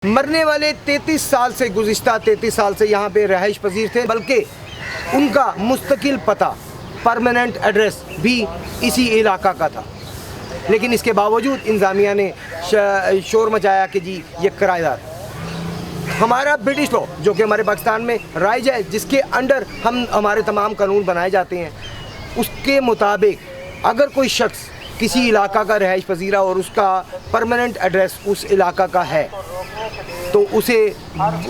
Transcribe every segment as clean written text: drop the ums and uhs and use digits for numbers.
मरने वाले 33 साल से गुज़िश्ता 33 साल से यहाँ पे रहाइश पजीर थे, बल्कि उनका मुस्तकिल पता परमानेंट एड्रेस भी इसी इलाका का था। लेकिन इसके बावजूद इंतज़ामिया ने शोर मचाया कि जी ये किराएदार। हमारा ब्रिटिश लॉ जो कि हमारे पाकिस्तान में राइज है, जिसके अंडर हमारे तमाम कानून बनाए जाते हैं, उसके मुताबिक अगर कोई शख्स किसी इलाका का रहाइश पजीरा और उसका परमानेंट एड्रेस उस इलाका का है तो उसे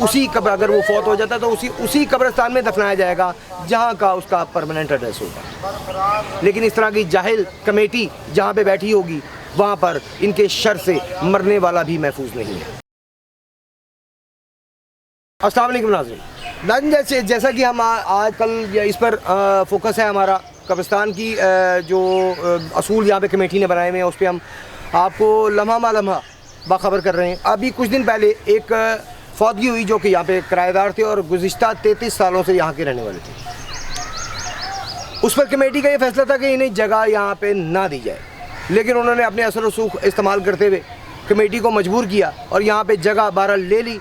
उसी कब्र, अगर वो फौत हो जाता है तो उसी कब्रिस्तान में दफनाया जाएगा जहाँ का उसका परमानेंट एड्रेस होगा। लेकिन इस तरह की जाहिल कमेटी जहाँ पे बैठी होगी वहाँ पर इनके शर से मरने वाला भी महफूज नहीं है। अस्सलाम वालेकुम नाज़रीन, जैसा कि हम आज कल इस पर फोकस है हमारा कब्रिस्तान की जो असूल यहाँ पे कमेटी ने बनाए हुए हैं, उस पर हम आपको लम्हा मा लम्हा बाखबर कर रहे हैं। अभी कुछ दिन पहले एक फौतगी हुई जो कि यहाँ पे किराएदार थे और गुज़िश्ता 33 सालों से यहाँ के रहने वाले थे। उस पर कमेटी का ये फैसला था कि इन्हें जगह यहाँ पे ना दी जाए, लेकिन उन्होंने अपने असर रसूख इस्तेमाल करते हुए कमेटी को मजबूर किया और यहाँ पे जगह बहरहाल ले ली।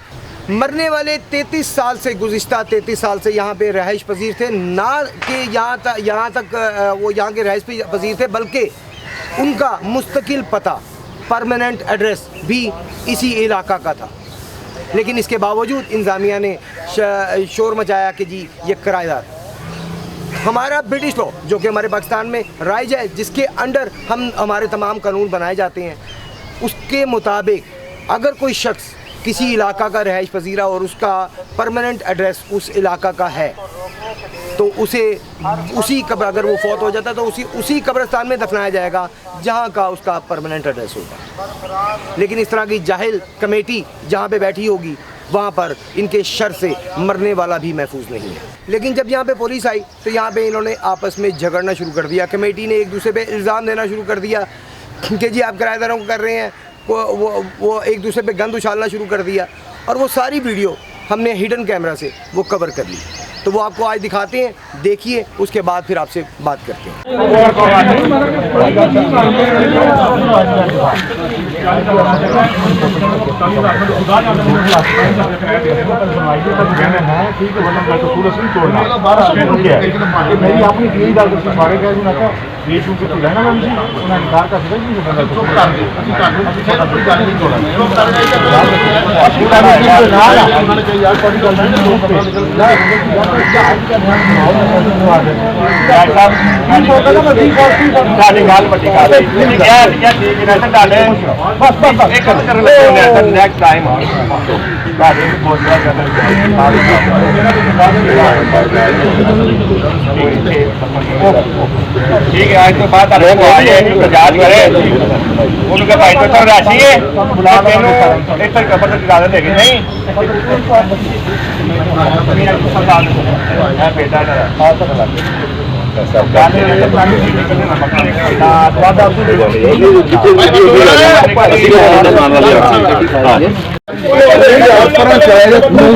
मरने वाले 33 साल से गुज़िश्ता 33 साल से यहाँ पे रहाइश पजीर थे, ना कि यहाँ तक वो यहाँ के रहाइश पजीर थे, बल्कि उनका मुस्तकिल पता परमानेंट एड्रेस भी इसी इलाका का था। लेकिन इसके बावजूद इंतज़ामिया ने शोर मचाया कि जी ये किराएदार। हमारा ब्रिटिश लॉ जो कि हमारे पाकिस्तान में राइज है, जिसके अंडर हमारे तमाम कानून बनाए जाते हैं, उसके मुताबिक अगर कोई शख्स किसी इलाका का रहाइश पजीरा और उसका परमानेंट एड्रेस उस इलाका का है तो उसे उसी कब्र, अगर वो फौत हो जाता है तो उसी कब्रिस्तान में दफनाया जाएगा जहाँ का उसका परमानेंट एड्रेस होगा। लेकिन इस तरह की जाहिल कमेटी जहाँ पे बैठी होगी वहाँ पर इनके शर से मरने वाला भी महफूज नहीं है। लेकिन जब यहाँ पे पुलिस आई तो यहाँ पे इन्होंने आपस में झगड़ना शुरू कर दिया। कमेटी ने एक दूसरे पे इल्ज़ाम देना शुरू कर दिया कि जी आप किराएदारों को कर रहे हैं, वो एक दूसरे पे गंद उछालना शुरू कर दिया। और वो सारी वीडियो हमने हिडन कैमरा से वो कवर कर ली, तो वो आपको आज दिखाते हैं, देखिए, उसके बाद फिर आपसे बात करते हैं। मेरी अपनी यही गल सारे कह रहे हैं ये चूंकि तो रहना ना उन्हें अधिकार का सीधा नहीं होता चुप कर दे कोई गल नहीं छोड़ा उन्होंने कहा यार कोई गल नहीं साडी गल बड़ी गल है ठीक है डाले बस एक कर ले नेक्स्ट टाइम साडे बहुत ठीक है। आज तो बात इजाज करे उनका भाई तो राशि है एक तक खबर तक इजाजत देगी नहीं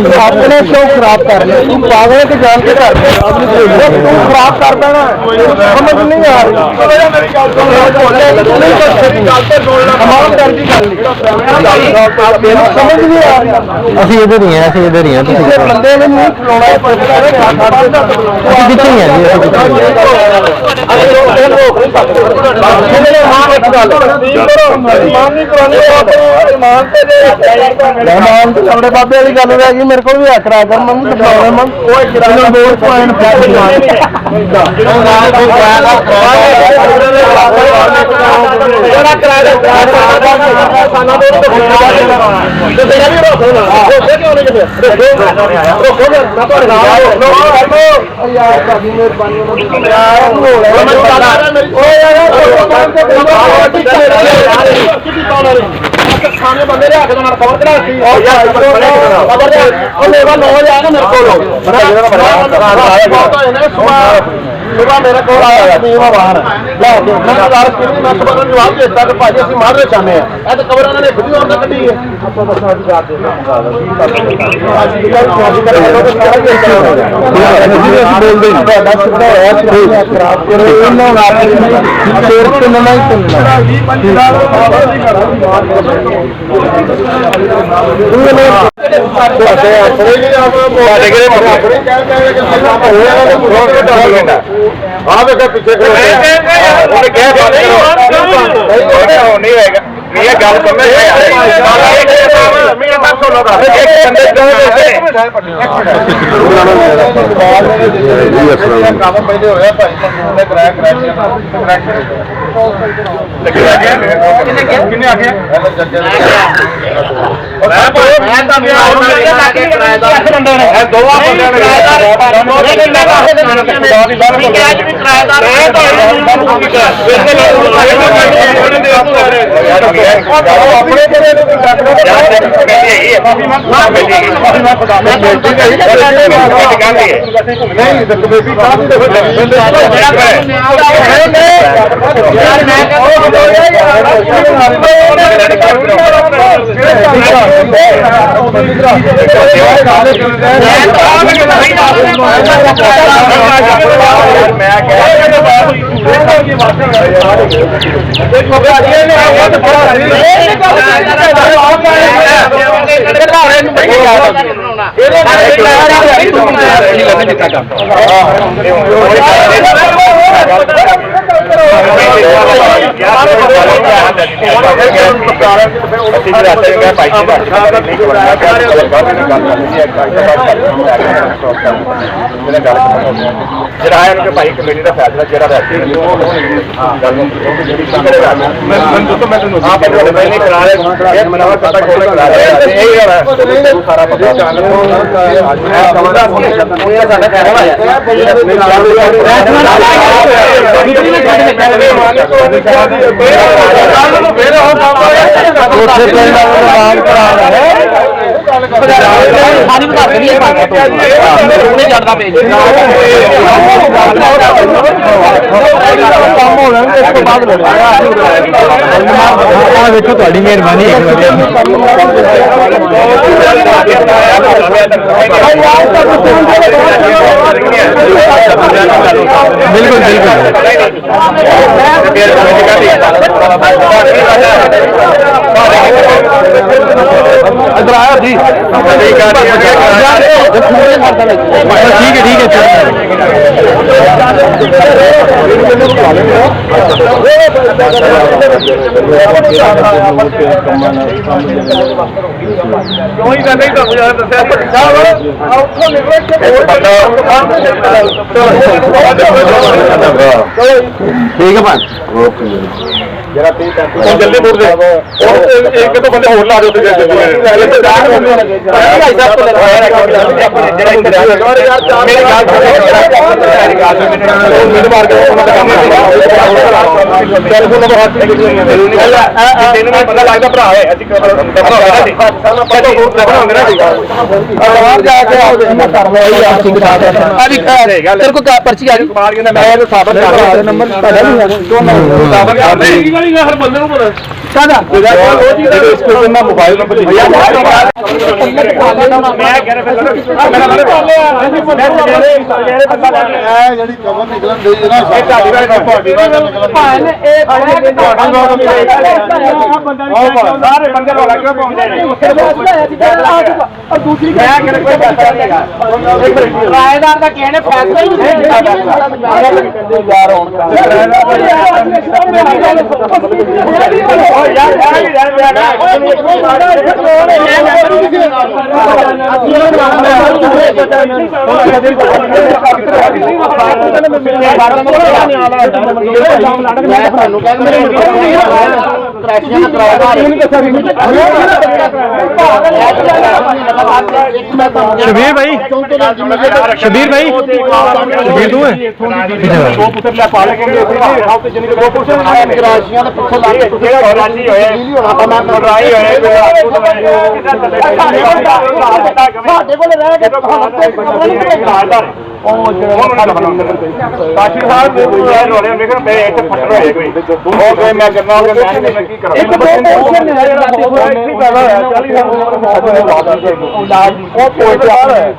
बेटा अपने क्यों खराब कर रहे तुम पागल के जान के कर तुम खराब कर देना समझ नहीं आ रही समझ नहीं आ रही असं इधर ही हैं बंदे ने नहीं खिलौना पीछे ही कपड़े बाबे वाली गल रह गई मेरे को भी करा कर मन सामने बंदे ले आके तुम्हारा खबर करा दी और यार खबर दे और लेवा 9 बजे आएगा मेरे को सुबह मेरे को आया बीमा बाहर मैं गुजारिश की मैं सुबह जवाब देता कि भाई असं मारने चाहते हैं ऐ तो खबर उन्होंने खुद ही और कटी है खराब ਪਿੱਛੇ ਨਹੀਂ ਹੋਏਗਾ ਇਹ ਗੱਲ ਕਰਨੇ ਕੰਮ ਪਹਿਲੇ ਹੋਇਆ ਭਾਈ ਨੇ ਕਰਾਇਆ ਕਿੰਨੇ ਆ ਗਏ भाई कमेटी का फैसला जो देखो थोड़ी मेहरबानी बिल्कुल जी ठीक है ठीक है जल्दी बोल दे एक तो बंदे होर ला दो पता लगता भरा है पर्ची आ हर बंदे मोबाइल नंबर किराएदार का कहने फैसला शबीर भाई शबीर भाई शबीर तू है मैं ਉਹ ਕੋਈ ਤੇ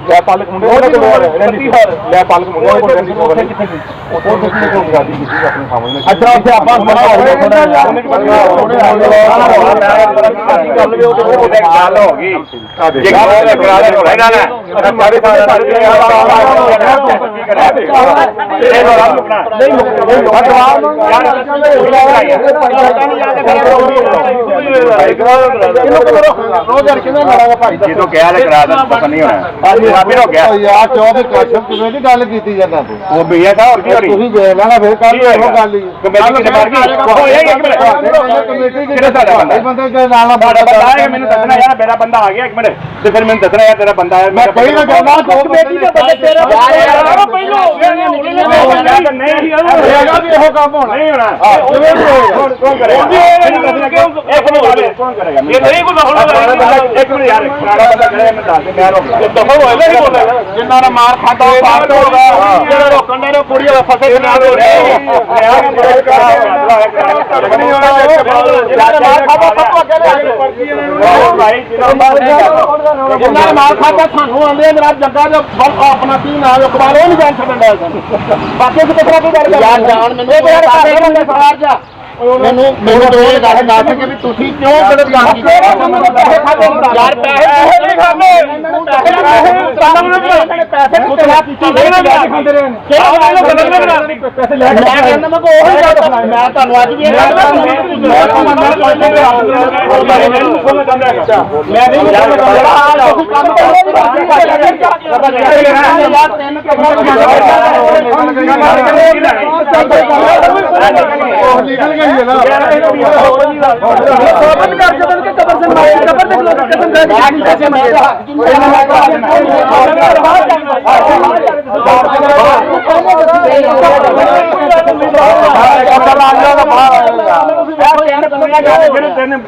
ਲੈ ਪਾਲਕ ਮੁੰਡੇ ਉਹਨਾਂ ਕੋਲ ਲੈ ਪਾਲਕ ਮੁੰਡੇ ਉਹਨਾਂ ਕੋਲ ਰਹਿੰਦੀ ਉਹ ਕਿੱਥੇ ਗਈ ਉਹ ਕਿੱਥੇ ਕੋਲ ਗਾਦੀ ਕੀਤੀ ਆਪਣੇ ਸਾਹਮਣੇ ਅੱਛਾ ਉੱਥੇ ਆਪਾਂ ਬਣਾ ਹੋਇਆ ਥੋੜਾ ਜਿਹਾ ਉਹਨੇ ਕਰ ਲਵੇ ਉਹ ਤੇ ਗੱਲ ਹੋ ਗਈ ਜੇ ਗੱਲ ਕਰਾ ਦੇ ਹੋਣਾ ਨਾ ਸਾਡੇ ਜਦੋਂ ਕਿਹਾ ਲੈ ਕਰਾ ਦਾ ਪਤਾ ਨਹੀਂ ਹੋਣਾ ਫਿਰ ਹੋ ਗਿਆ ਯਾਰ ਚੌਥੇ ਕਾਸ਼ਮ ਕਿਵੇਂ ਦੀ ਗੱਲ ਕੀਤੀ ਜਾਂਦਾ ਤੂੰ ਉਹ ਬਈਆ ਦਾ ਹੋਰ ਕੀ ਹੋ ਰਹੀ ਤੁਸੀਂ ਵੇਖ ਲੈਣਾ ਫਿਰ ਕੱਲ ਇਹੋ ਗੱਲ ਹੀ ਕਮੇਟੀ ਕਿਹਨੇ ਮਾਰ ਗਈ ਹੋਇਆ ਇੱਕ ਮਿੰਟ ਕਮੇਟੀ ਕਿਹੜਾ ਸਾਡਾ ਬੰਦੇ ਦੇ ਨਾਲ ਸਾਡਾ ਬੰਦਾ ਹੈ ਮੈਨੂੰ ਦੱਸਣਾ ਯਾਰ ਮੇਰਾ ਬੰਦਾ ਆ ਗਿਆ ਇੱਕ ਮਿੰਟ ਤੇ ਫਿਰ ਮੈਨੂੰ ਦੱਸਣਾ ਯਾਰ ਤੇਰਾ ਬੰਦਾ ਹੈ ਮੈਂ ਕੋਈ ਨਾ ਕਹਿੰਦਾ ਕਮੇਟੀ ਦੇ ਬੰਦੇ ਤੇਰਾ ਯਾਰ ਪਹਿਲਾਂ ਹੋ ਗਿਆ ਨਹੀਂ ਹੈਗਾ ਵੀ ਇਹੋ ਕੰਮ ਹੋਣਾ ਨਹੀਂ ਹੋਣਾ ਕੌਣ ਕਰੇਗਾ ਇੱਕ ਮਿੰਟ ਕੌਣ ਕਰੇਗਾ ਇਹ ਨਹੀਂ ਕੋਈ ਹੋਣਾ ਇੱਕ ਮਿੰਟ ਯਾਰ ਪੁਰਾਣਾ ਬੰਦਾ ਖੜੇ ਮੈਂ ਦੱਸ ਮੈਂ ਰੋਕ ਦਫਾ ਹੋਏਗਾ ਨਹੀਂ ਬੋਲੇਗਾ ਜਿੰਨਾ ਦਾ ਮਾਰ ਖਾਦਾ ਉਹ ਬਾਤ ਹੋਗਾ ਜਿਹੜਾ ਰੋਕਣ ਦੇ ਕੁੜੀ ਫਸੇ ਨਾਲ ਹੋ ਰਿਹਾ ਨਹੀਂ ਹੋਣਾ ਜਿਹੜਾ ਮਾਰ ਖਾਦਾ ਸਭ ਤੋਂ ਅੱਗੇ ਲੈ ਭਾਈ ਜਿੰਨਾ ਮਾਰ ਖਾਦਾ ਸਾਨੂੰ ਆਂਦੇ ਮੇਰਾ ਜੱਗਾ ਜੋ ਆਪਣਾ ਕੀ ਨਾਮ ਇਕਬਾਲ ਉਹ ਨਹੀਂ ਜਾਣ ਛੱਡਣ ਦਾ ਬਾਕੀ ਕਿਤੇ ਕੋਈ ਗੱਲ ਯਾਰ ਜਾਣ ਮੈਨੂੰ ਇਹ ਯਾਰ ਸਾਰੇ ਬੰਦੇ ਸਾਰ ਜਾ ਮੈਨੂੰ ਦੋ ਇਹ ਗੱਲ ਦੱਸ ਕੇ ਵੀ ਤੁਸੀਂ ਕਿਉਂ ਗਲਤ ਕੰਮ ਕੀਤਾ ਯਾਰ ਪੈਸੇ ਨਹੀਂ ਖਾਂਦੇ ਪੈਸੇ ਕੁਤਲਾ ਕੀਤੀ ਨਹੀਂ ਖਾਂਦੇ ਰਹੇ ਕਿਹੜਾ ਗਲਤ ਨਹੀਂ ਪੈਸੇ ਲੈ ਕੇ ਮੈਂ ਕਹਿੰਦਾ ਮੈਂ ਉਹੀ ਗੱਲ ਮੈਂ ਤੁਹਾਨੂੰ ਅੱਜ ਵੀ ਇਹ ਗੱਲ ਮੈਂ ਨਹੀਂ ਤੁਸੀਂ ਕੰਮ ਕਰੋ ਯਾਰ ਤਿੰਨ ਨਿਕਲ ਗਈ ਹੈ ਨਾ ਸੋਬਤ ਕਰ ਜਬਨ ਕੇ ਕਬਰ से मार कबर देख लो कसम खा के कैसे मारेगा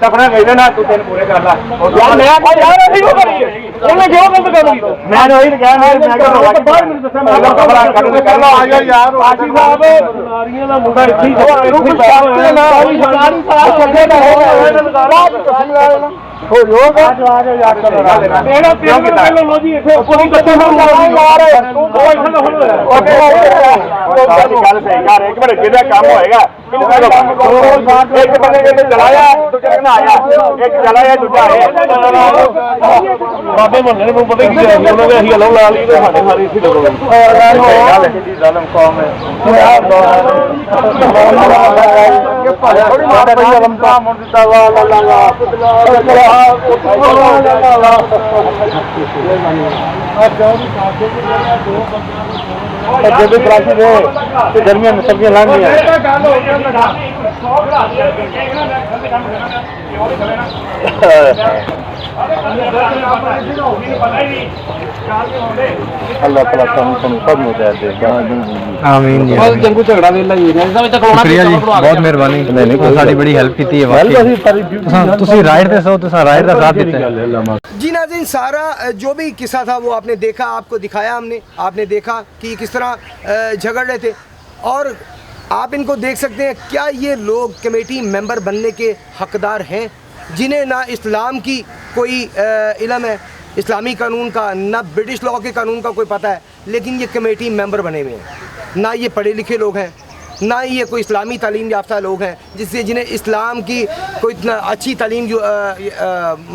दफना कहते ना तू तेन पूरे कर ला यार मैं यार ऐसी क्यों करी है ਉਹਨੇ ਕਿਉਂ ਗਲਤ ਕਰ ਲਈ ਮੈਂ ਉਹੀ ਕਿਹਾ ਮੈਂ ਬਾਹਰ ਮੈਨੂੰ ਦੱਸਿਆ ਮੈਂ ਖਬਰਾਂ ਕੱਢ ਕੇ ਕਰ ਲਾ ਆ ਜਾ ਯਾਰ ਆਸ਼ੀ ਸਾਹਿਬ ਨਾਰੀਆਂ ਦਾ ਮੁੰਡਾ ਇੱਥੇ ਹੀ ਇਹਨੂੰ ਕੁਝ ਸਾਹਮਣੇ ਨਾ ਸਾਰੀ ਸਾਲ ਛੱਡੇ ਦਾ ਹੋ ਗਿਆ ਬਾਅਦ ਕਸਮ ਲਾ ਲੈਣਾ ਹੋ ਜਾਊਗਾ ਆ ਜਾ ਯਾਰ ਚਲੋ ਇਹਦਾ ਤਿੰਨ ਕਿਲੋ ਲੋ ਜੀ ਇੱਥੇ ਕੋਈ ਕੱਟੇ ਹੋ ਯਾਰ ਤੂੰ ਕੋਈ ਨਾ ਹੋ ਗੱਲ ਸਹੀ ਯਾਰ ਇੱਕ ਮਿੰਟ ਜਿਹਦਾ ਕੰਮ ਹੋਏਗਾ ਇੱਕ ਬੰਦੇ ਨੇ ਚਲਾਇਆ ਦੂਜੇ ਨੇ ਆਇਆ ਇੱਕ ਚਲਾਇਆ ਦੂਜਾ ਆਇਆ ਬਾਬੇ ਮੁੰਡੇ ਨੂੰ ਪਤਾ ਕੀ ਹੈ ਉਹਨਾਂ ਦੇ ਅਸੀਂ ਅਲੋ ਲਾ ਲਈ ਤੇ ਸਾਡੇ ਸਾਰੀ ਇੱਥੇ ਲੱਗੋ ਜ਼ਾਲਮ ਕੌਮ ਹੈ ਕਿ ਭਾਇਆ ਥੋੜੀ ਮਾਰ ਪਈ ਅਲਮ ਤਾਂ ਮੁੰਡ ਦਿੱਤਾ ਵਾ ਲਾ ਲਾ जब भी प्राची रहे तो गर्मियां में सब्जियां लानी है अल्लाह ताला सब मुजाहिद दे आमीन जी जंगू झगड़ा वेला ही है शुक्रिया जी बहुत मेहरबानी साडी बड़ी हेल्प कीती है तुसी राइट दे सो तुसा राइट दा साथ दित्ता जी नाज़रीन, सारा जो भी किस्सा था वो आपने देखा, आपको दिखाया हमने, आपने देखा कि किस तरह झगड़ रहे थे। और आप इनको देख सकते हैं, क्या ये लोग कमेटी मेंबर बनने के हकदार हैं, जिन्हें ना इस्लाम की कोई इल्म है, इस्लामी कानून का, ना ब्रिटिश लॉ के कानून का कोई पता है, लेकिन ये कमेटी मेंबर बने हुए हैं। ना ये पढ़े लिखे लोग हैं, ना ये कोई इस्लामी तालीम याफ्ता लोग हैं जिससे जिन्हें इस्लाम की कोई इतना अच्छी तालीम जो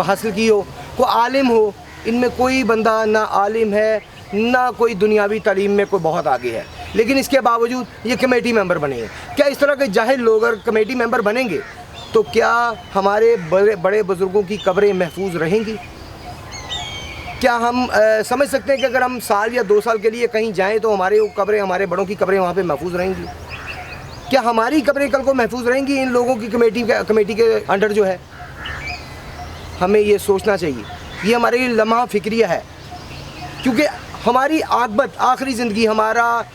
हासिल की हो, कोई आलिम हो। इनमें कोई बंदा ना आलिम है, ना कोई दुनियावी तालीम में कोई बहुत आगे है, लेकिन इसके बावजूद ये कमेटी मेंबर बने हैं। क्या इस तरह के जाहिल लोग अगर कमेटी मेंबर बनेंगे तो क्या हमारे बड़े बड़े बुज़ुर्गों की कब्रें महफूज रहेंगी? क्या हम समझ सकते हैं कि अगर हम साल या 2 साल के लिए कहीं जाएं तो हमारे वो कब्रें, हमारे बड़ों की कब्रें वहाँ पे महफूज रहेंगी? क्या हमारी कब्रें कल को महफूज रहेंगी इन लोगों की कमेटी के अंडर जो है? हमें ये सोचना चाहिए। ये हमारे लिए लम्हा फ़िक्रिया है, क्योंकि हमारी आक़िबत, आखिरी ज़िंदगी, हमारा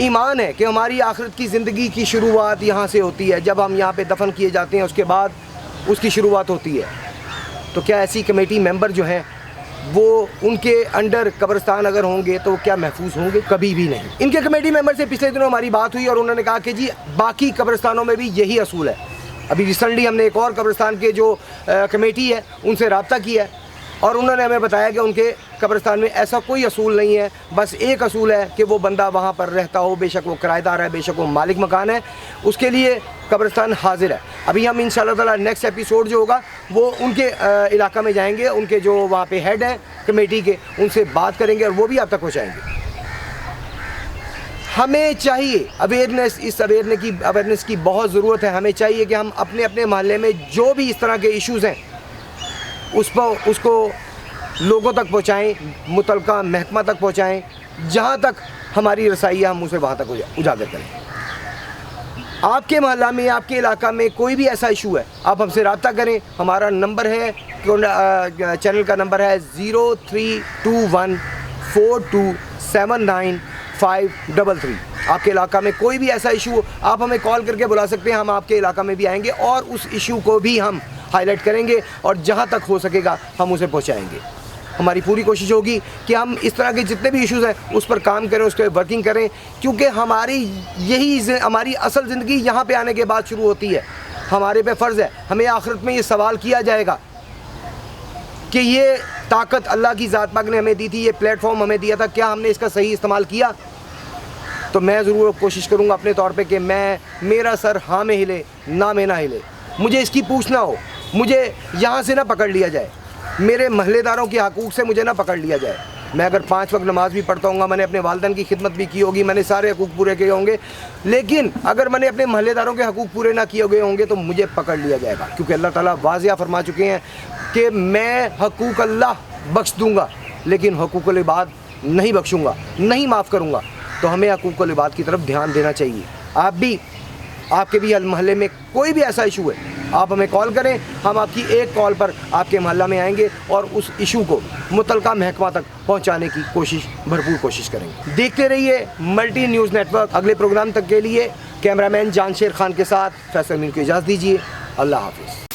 ईमान है कि हमारी आखिरत की ज़िंदगी की शुरुआत यहाँ से होती है। जब हम यहाँ पे दफन किए जाते हैं उसके बाद उसकी शुरुआत होती है। तो क्या ऐसी कमेटी मेंबर जो हैं वो उनके अंडर कब्रिस्तान अगर होंगे तो क्या महफूज होंगे? कभी भी नहीं। इनके कमेटी मेंबर से पिछले दिनों हमारी बात हुई और उन्होंने कहा कि जी बाकी कब्रिस्तानों में भी यही असूल है। अभी रिसेंटली हमने एक और कब्रिस्तान के जो कमेटी है उनसे रब्ता किया है, और उन्होंने हमें बताया कि उनके कब्रिस्तान में ऐसा कोई असूल नहीं है, बस एक असूल है कि वो बंदा वहाँ पर रहता हो, बेशक वो किराएदार है, बेशक वो मालिक मकान है, उसके लिए कब्रिस्तान हाजिर है। अभी हम इंशाअल्लाह ताला नेक्स्ट एपिसोड जो होगा वो उनके इलाका में जाएंगे, उनके जो वहाँ पे हेड हैं कमेटी के, उनसे बात करेंगे और वो भी आप तक पहुँचाएँगे। हमें चाहिए अवेयरनेस, इस अवेयरनेस की बहुत ज़रूरत है। हमें चाहिए कि हम अपने अपने मोहल्ले में जो भी इस तरह के इश्यूज़ हैं उसको लोगों तक पहुँचाएँ, मुतलका महकमा तक पहुँचाएँ, जहाँ तक हमारी रसाई है हम उसे वहाँ तक उजागर करें। आपके मोहल्ला में, आपके इलाका में कोई भी ऐसा इशू है, आप हमसे रब्ता करें। हमारा नंबर है, चैनल का नंबर है 0321427953। आपके इलाका में कोई भी ऐसा इशू हो, आप हमें कॉल करके बुला सकते हैं, हम आपके इलाका में भी आएंगे और उस इशू को भी हम हाईलाइट करेंगे और जहां तक हो सकेगा हम उसे पहुंचाएंगे। हमारी पूरी कोशिश होगी कि हम इस तरह के जितने भी इश्यूज़ हैं उस पर काम करें, उस पर वर्किंग करें, क्योंकि हमारी असल ज़िंदगी यहाँ पे आने के बाद शुरू होती है। हमारे पे फ़र्ज़ है, हमें आखिरत में ये सवाल किया जाएगा कि ये ताकत अल्लाह की ज़ात पाक ने हमें दी थी, ये प्लेटफॉर्म हमें दिया था, क्या हमने इसका सही इस्तेमाल किया? तो मैं ज़रूर कोशिश करूँगा अपने तौर पे कि मेरा सर हाँ में हिले ना में ना हिले, मुझे इसकी पूछना हो, मुझे यहाँ से ना पकड़ लिया जाए, मेरे महल्लेदारों के हकूक़ से मुझे ना पकड़ लिया जाए। मैं अगर 5 वक्त नमाज़ भी पढ़ता हूँ, मैंने अपने वालिदैन की खिदमत भी की होगी, मैंने सारे हकूक़ पूरे किए होंगे, लेकिन अगर मैंने अपने महल्लेदारों के हकूक़ पूरे ना किए गए होंगे तो मुझे पकड़ लिया जाएगा, क्योंकि अल्लाह ताला वाज़िया फरमा चुके हैं कि मैं हकूक़ अल्लाह बख्श दूँगा लेकिन हकूक़ुल इबाद नहीं बख्शूँगा, नहीं माफ़ करूँगा। तो हमें हकूक़ुल इबाद की तरफ ध्यान देना चाहिए। आप भी, आपके भी मोहल्ले में कोई भी ऐसा इशू है, आप हमें कॉल करें, हम आपकी एक कॉल पर आपके मोहल्ला में आएंगे और उस इशू को मुतलका महकमा तक पहुंचाने की भरपूर कोशिश करेंगे। देखते रहिए मल्टी न्यूज़ नेटवर्क। अगले प्रोग्राम तक के लिए कैमरामैन जानशेर खान के साथ फैसल मीन को इजाज़त दीजिए। अल्लाह हाफिज़।